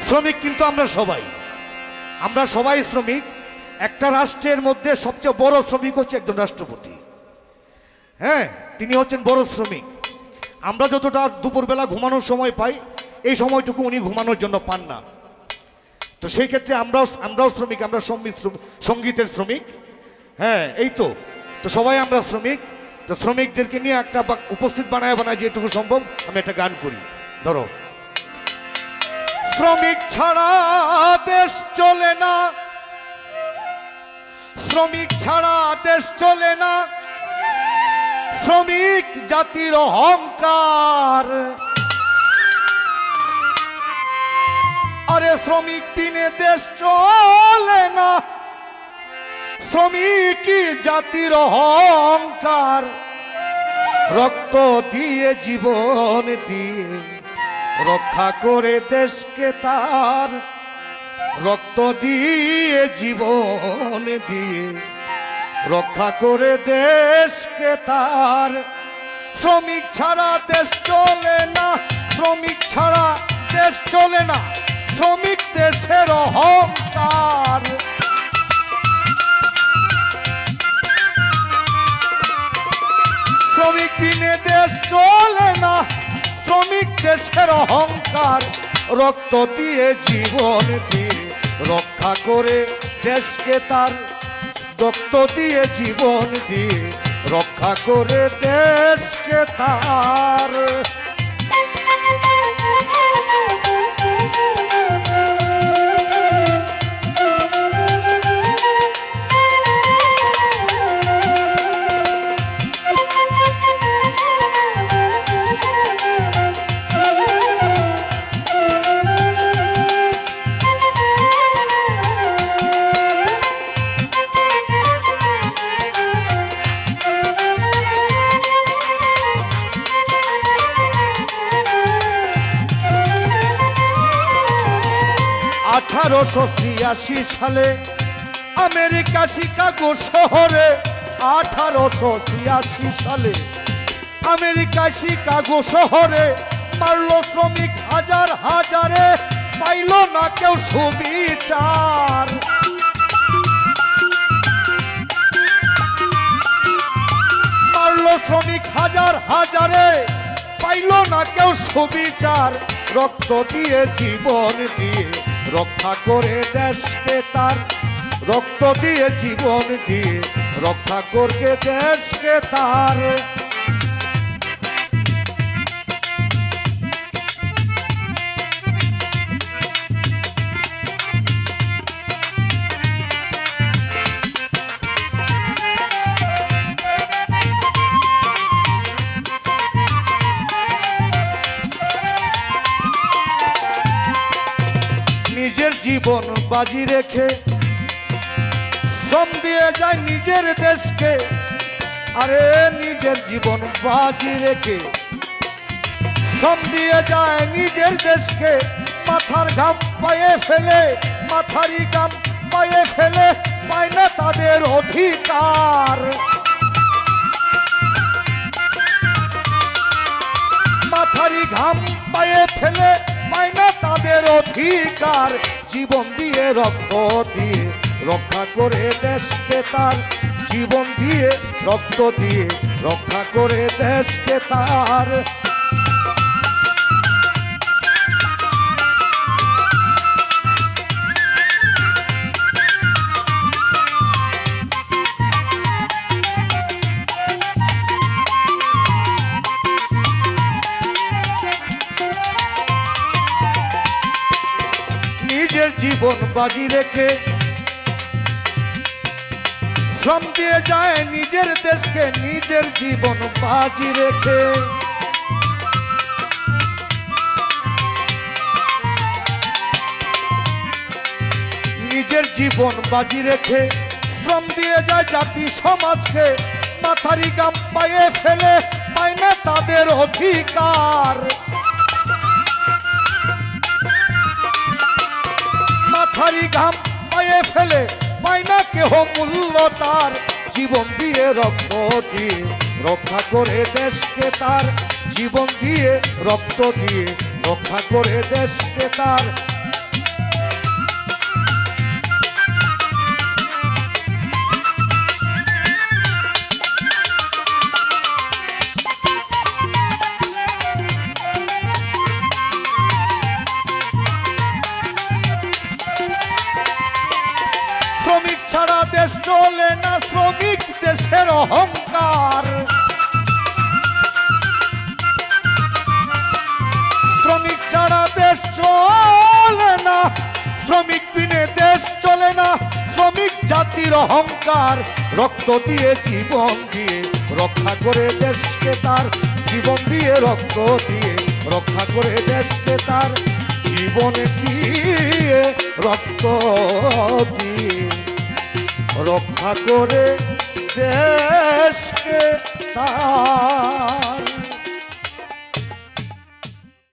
শ্রমিক কিন্তু আমরা সবাই শ্রমিক। একটা রাষ্ট্রের মধ্যে সবচেয়ে বড় শ্রমিক হচ্ছে একজন রাষ্ট্রপতি। হ্যাঁ, তিনি হচ্ছেন বড় শ্রমিক। আমরা যতটা দুপুরবেলা ঘুমানোর সময় পাই, এই সময়টুকু উনি ঘুমানোর জন্য পান না। তো সেই ক্ষেত্রে আমরাও শ্রমিক, আমরা সঙ্গীতের শ্রমিক। হ্যাঁ, এই তো সবাই আমরা শ্রমিক। তো শ্রমিকদেরকে নিয়ে একটা উপস্থিত বানায় যেটুকু সম্ভব আমি একটা গান করি। ধরো, শ্রমিক ছাড়া দেশ চলে না, শ্রমিক ছাড়া দেশ চলে না, শ্রমিক জাতির অহংকার। আরে শ্রমিক বিনে দেশ চলে না, শ্রমিক জাতির অহংকার। রক্ত দিয়ে জীবন দিয়ে রক্ষা করে দেশকে তার, রক্ত দিয়ে জীবন দিয়ে রক্ষা করে দেশকে তার। শ্রমিক ছাড়া দেশ চলে না, শ্রমিক ছাড়া দেশ চলে না, শ্রমিক দেশের অহংকার। শ্রমিক বিনে দেশ চলে না, শ্রমিক দেশের অহংকার। রক্ত দিয়ে জীবন দিয়ে রক্ষা করে দেশকে তার, রক্ত দিয়ে জীবন দিয়ে রক্ষা করে দেশকে তার। 1886 সালে আমেরিকা শিকাগো শহরে, 1886 সালে আমেরিকা শিকাগো শহরে মারল শ্রমিক হাজার হাজারে, পাইল না কেউ সুবিচার। মারল শ্রমিক হাজার হাজারে, পাইল না কেউ সুবিচার। রক্ত দিয়ে জীবন দিয়ে রক্ষা করে দেশকে তার, রক্ত দিয়ে জীবন দিয়ে রক্ষা করবে দেশকে তার। নিজের জীবন বাজি রেখে শ্রম দিয়ে যায় নিজের দেশকে, আরে নিজের জীবন বাজি রেখে শ্রম দিয়ে যায় নিজের দেশকে। মাথার ঘাম পায়ে ফেলে, মাথারি ঘাম পায়ে ফেলে, পায় না তাদের অধিকার। মাথারি ঘাম পায়ে ফেলে, পায় না তাদের অধিকার। জীবন দিয়ে রক্ত দিয়ে রক্ষা করে দেশকে তার, জীবন দিয়ে রক্ত দিয়ে রক্ষা করে দেশকে তার। নিজের জীবন বাজি রেখে শ্রম দিয়ে যায় নিজের দেশকে, নিজের জীবন বাজি রেখে। নিজের জীবন বাজি রেখে শ্রম দিয়ে যায় জাতি সমাজকে। মাথারি ঘাম পায়ে ফেলে, পায় না তাদের অধিকার। মাথারি ঘাম পায়ে ফেলে, পায় না কেহ মূল্য তার। জীবন দিয়ে রক্ত দিয়ে রক্ষা করে দেশকে তার, জীবন দিয়ে রক্ত দিয়ে রক্ষা করে দেশকে তার। চলে না, শ্রমিক দেশের অহংকার। শ্রমিক ছাড়া দেশ চলে না, শ্রমিক বিনে দেশ চলে না, শ্রমিক জাতির অহংকার। রক্ত দিয়ে জীবন দিয়ে রক্ষা করে দেশকে তার, জীবন দিয়ে রক্ত দিয়ে রক্ষা করে দেশকে তার, জীবন দিয়ে রক্ত দিয়ে রক্ষা করে দেশকে তার।